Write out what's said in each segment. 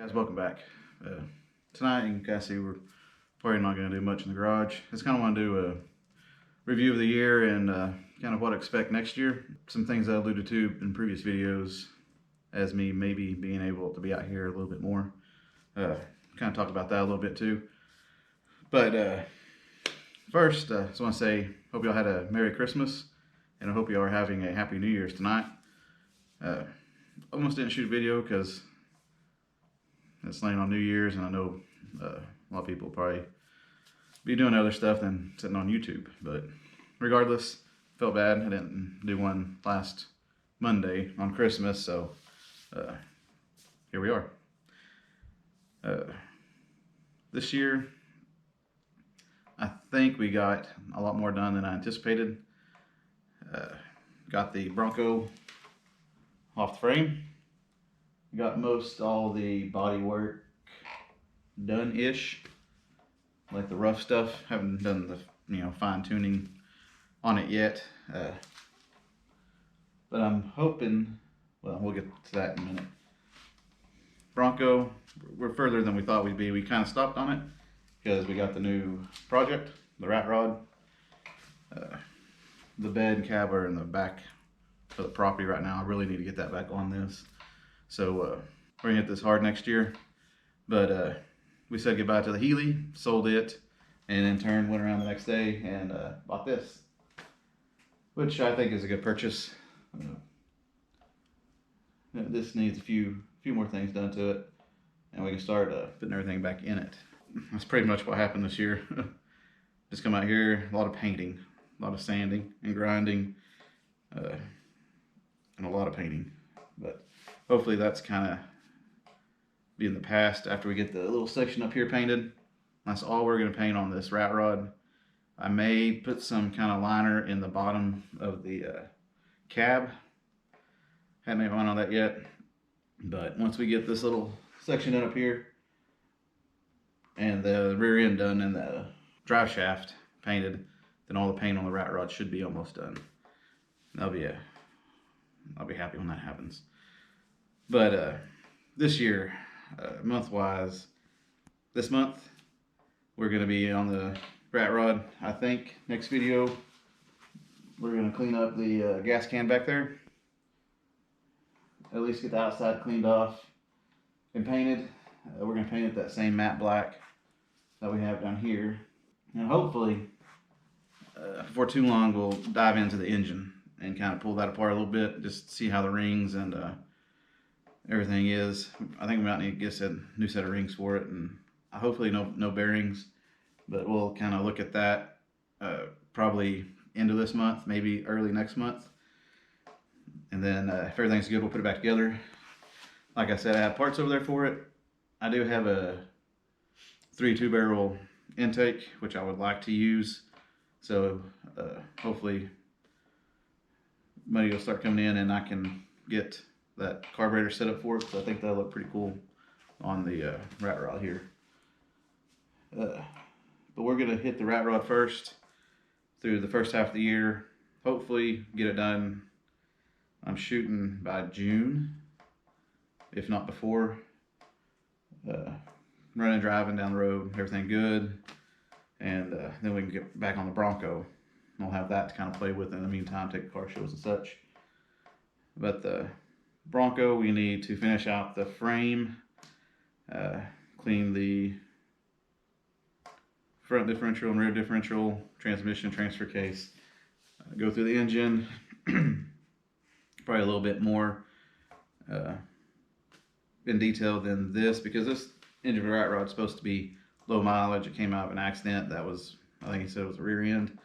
Guys, welcome back. Tonight, you can kind of see we're probably not going to do much in the garage. Just kind of want to do a review of the year and kind of what to expect next year. Some things I alluded to in previous videos as me maybe being able to be out here a little bit more. Kind of talked about that a little bit too. But first, I just want to say, hope y'all had a Merry Christmas, and I hope y'all are having a Happy New Year's tonight. Almost didn't shoot a video because it's laying on New Year's, and I know a lot of people probably be doing other stuff than sitting on YouTube. But regardless, felt bad I didn't do one last Monday on Christmas, so here we are. This year, I think we got a lot more done than I anticipated. Got the Bronco off the frame. Got most all the body work done-ish, like the rough stuff. Haven't done the fine tuning on it yet, but I'm hoping. Well, we'll get to that in a minute. Bronco, we're further than we thought we'd be. We kind of stopped on it because we got the new project, the ratrod. The bed and cab are in the back for the property right now. I really need to get that back on this. So we're gonna hit this hard next year. But we said goodbye to the Healy, sold it, and in turn went around the next day and bought this, which I think is a good purchase. This needs a few more things done to it, and we can start putting everything back in it. That's pretty much what happened this year. Just come out here, a lot of painting, a lot of sanding and grinding, and a lot of painting. But hopefully that's kind of be in the past after we get the little section up here painted. That's all we're going to paint on this rat rod. I may put some kind of liner in the bottom of the cab. Haven't made mine on that yet. But once we get this little section done up here and the rear end done and the drive shaft painted, then all the paint on the rat rod should be almost done. I'll be happy when that happens. But this year, month-wise, this month we're going to be on the rat rod. I think next video we're going to clean up the gas can back there. At least get the outside cleaned off and painted. We're going to paint it that same matte black that we have down here. And hopefully, before too long, we'll dive into the engine and kind of pull that apart a little bit, just see how the rings and everything is. I think we might need to get a new set of rings for it, and hopefully no bearings. But we'll kind of look at that probably end of this month, maybe early next month. And then if everything's good, we'll put it back together. Like I said, I have parts over there for it. I do have a 3 2-barrel intake, which I would like to use. So hopefully money will start coming in and I can get that carburetor set up for it. So I think that'll look pretty cool on the rat rod here. But we're going to hit the rat rod first through the first half of the year. Hopefully get it done. I'm shooting by June, if not before. Running, driving down the road, everything good. And then we can get back on the Bronco. We'll have that to kind of play with in the meantime, take car shows and such. But the Bronco, we need to finish out the frame, clean the front differential and rear differential, transmission, transfer case, go through the engine, probably a little bit more in detail than this, because this engine rat rod is supposed to be low mileage. It came out of an accident that was, I think he said it was the rear end.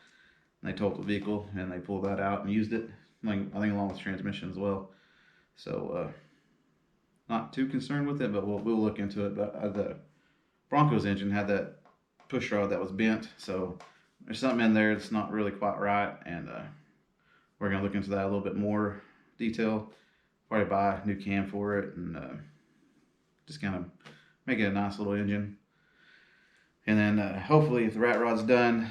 And they towed the vehicle and they pulled that out and used it, I think along with the transmission as well. So not too concerned with it, but we'll look into it. But the Bronco's engine had that push rod that was bent, so there's something in there that's not really quite right, and we're gonna look into that a little bit more detail. Probably buy a new cam for it and just kind of make it a nice little engine. And then hopefully, if the rat rod's done,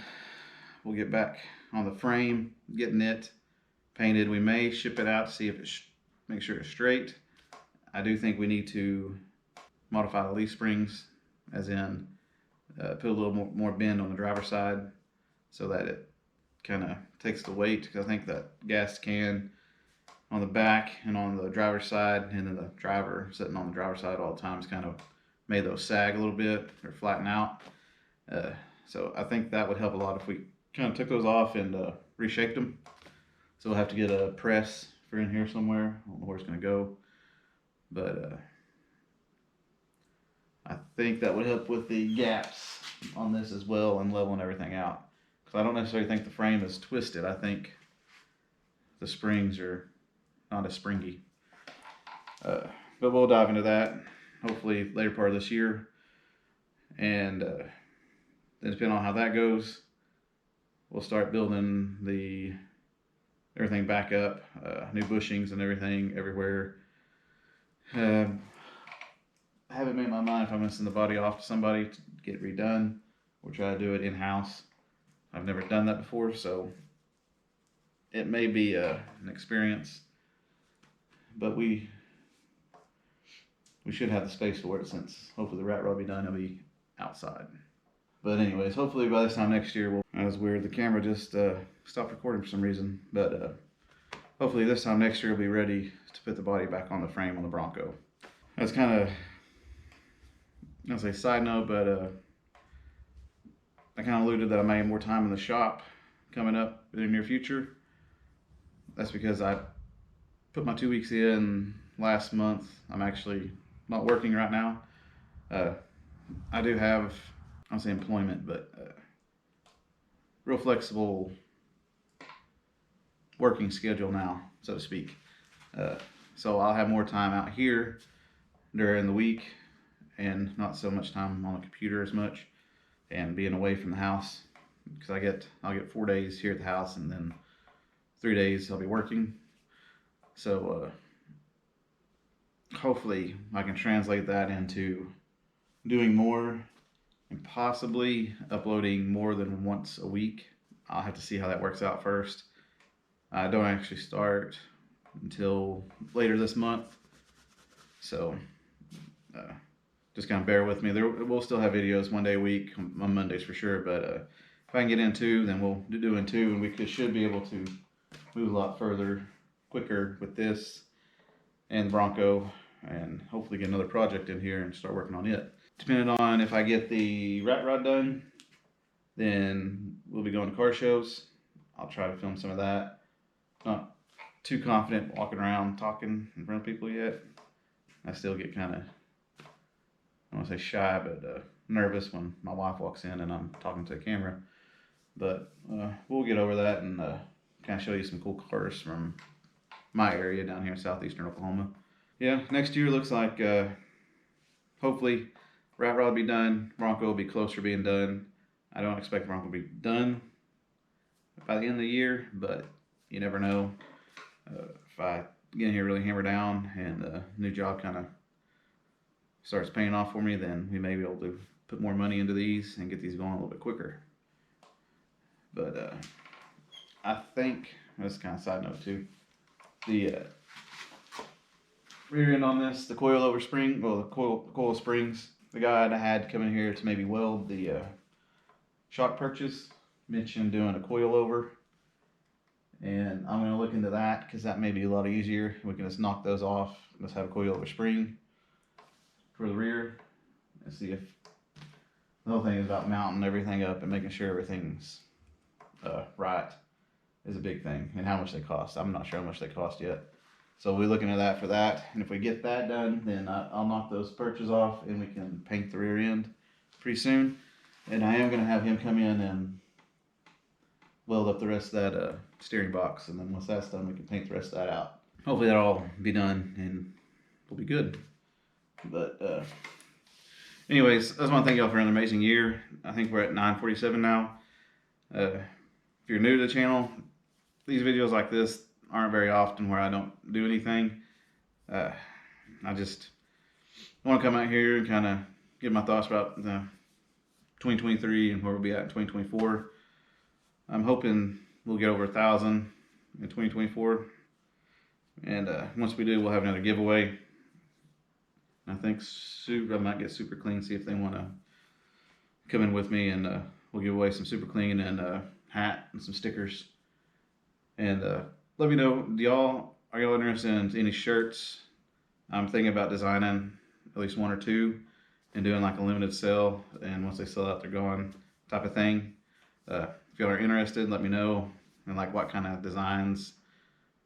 we'll get back on the frame, getting it painted. We may ship it out to see if make sure it's straight. I do think we need to modify the leaf springs, as in put a little more bend on the driver's side so that it kind of takes the weight, because I think that gas can on the back and on the driver's side, and then the driver sitting on the driver's side all the time, has kind of made those sag a little bit or flatten out. So I think that would help a lot if we kind of took those off and reshaped them. So we'll have to get a press for in here somewhere. I don't know where it's going to go, but I think that would help with the gaps on this as well and leveling everything out. Because I don't necessarily think the frame is twisted. I think the springs are not as springy. But we'll dive into that hopefully later part of this year. And then depending on how that goes, we'll start building everything back up, new bushings and everything everywhere. I haven't made my mind if I'm going to send the body off to somebody to get it redone or try to do it in-house. I've never done that before, so it may be an experience, but we should have the space for it, since hopefully the rat rod will be done, it'll be outside. But anyways, hopefully by this time next year, that was weird, the camera just stopped recording for some reason, but hopefully this time next year we'll be ready to put the body back on the frame on the Bronco. That's kind of, I'll say side note, but I kind of alluded that I may have more time in the shop coming up in the near future. That's because I put my 2 weeks in last month. I'm actually not working right now. I do have, I don't say employment, but real flexible working schedule now, so to speak. So I'll have more time out here during the week and not so much time on the computer as much and being away from the house, because I'll get 4 days here at the house and then 3 days I'll be working. So hopefully I can translate that into doing more and possibly uploading more than once a week. I'll have to see how that works out first. I don't actually start until later this month, so just kind of bear with me. We'll still have videos 1 day a week on Mondays for sure, but if I can get in 2, then we'll do in 2, and we should be able to move a lot further quicker with this and the Bronco, and hopefully get another project in here and start working on it. Depending on if I get the rat rod done, then we'll be going to car shows. I'll try to film some of that. Not too confident walking around talking in front of people yet. I still get kind of, I don't want to say shy, but nervous when my wife walks in and I'm talking to the camera. But we'll get over that and kind of show you some cool cars from my area down here in southeastern Oklahoma. Yeah, next year looks like hopefully rat rod will be done, Bronco will be closer to being done. I don't expect the Bronco to be done by the end of the year, but you never know. If I get in here really hammer down and the new job kind of starts paying off for me, then we may be able to put more money into these and get these going a little bit quicker. But I think, that's kind of side note too, the rear end on this, the coilover spring, well, the coil springs, the guy I had come in here to maybe weld the shock purchase mentioned doing a coilover, and I'm going to look into that because that may be a lot easier. We can just knock those off. Let's have a coilover spring for the rear and see if the whole thing is about mounting everything up and making sure everything's right is a big thing, and how much they cost. I'm not sure how much they cost yet. So we're looking at that for that, and if we get that done, then I'll knock those perches off and we can paint the rear end pretty soon. And I am going to have him come in and weld up the rest of that steering box, and then once that's done, we can paint the rest of that out. Hopefully that'll all be done and we'll be good. But anyways, I just want to thank y'all for an amazing year. I think we're at 947 now. If you're new to the channel, these videos like this aren't very often where I don't do anything. I just want to come out here and kind of give my thoughts about the 2023 and where we'll be at in 2024. I'm hoping we'll get over 1,000 in 2024, and once we do, we'll have another giveaway. I think I might get Super Clean, see if they want to come in with me, and we'll give away some Super Clean and a hat and some stickers. And let me know, are y'all interested in any shirts? I'm thinking about designing at least one or two and doing like a limited sale, and once they sell out, they're gone type of thing. If y'all are interested, let me know, and like what kind of designs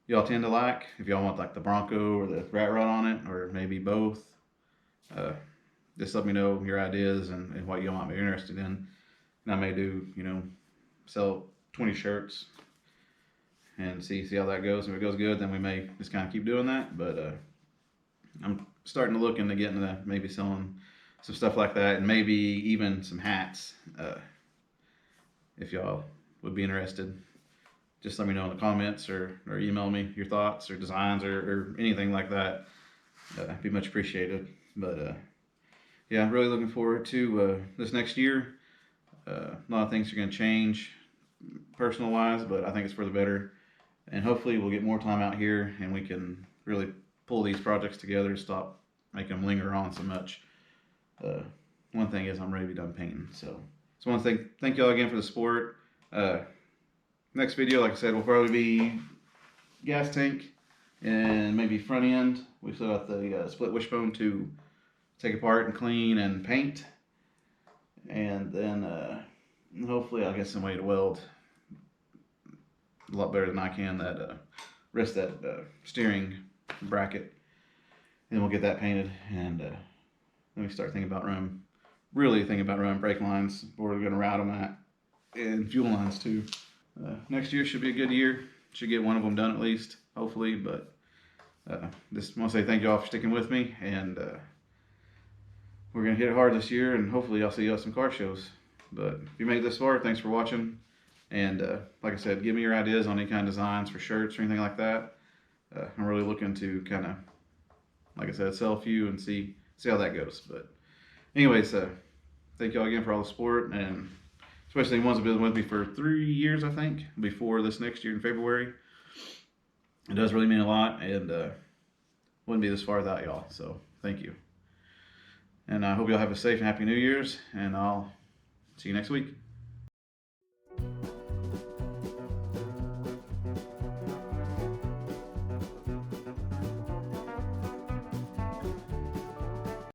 y'all tend to like. If y'all want like the Bronco or the Rat Rod on it, or maybe both, just let me know your ideas and what y'all might be interested in. And I may do, sell 20 shirts and see how that goes. If it goes good, then we may just kind of keep doing that. But I'm starting to look into getting to maybe selling some stuff like that, and maybe even some hats. If y'all would be interested, just let me know in the comments or email me your thoughts or designs or anything like that. Be much appreciated. But yeah, I'm really looking forward to this next year. A lot of things are going to change personal wise, but I think it's for the better. And hopefully we'll get more time out here and we can really pull these projects together, stop making them linger on so much. One thing is I'm ready to be done painting. So I want to thank y'all again for the support. Next video, like I said, will probably be gas tank and maybe front end. We still got the split wishbone to take apart and clean and paint. And then hopefully I'll get some way to weld a lot better than I can that rest that steering bracket. And we'll get that painted, and then we start thinking about running brake lines where we're going to route them at, and fuel lines too. Next year should be a good year. Should get one of them done at least, hopefully. But just want to say thank you all for sticking with me, and we're going to hit it hard this year, and hopefully I'll see you at some car shows. But if you made it this far, thanks for watching. And like I said, give me your ideas on any kind of designs for shirts or anything like that. I'm really looking to kind of, like I said, sell a few and see how that goes. But anyways, thank y'all again for all the support, and especially the ones that have been with me for 3 years, I think, before this next year in February. It does really mean a lot, and wouldn't be this far without y'all. So thank you. And I hope y'all have a safe and happy New Year's, and I'll see you next week.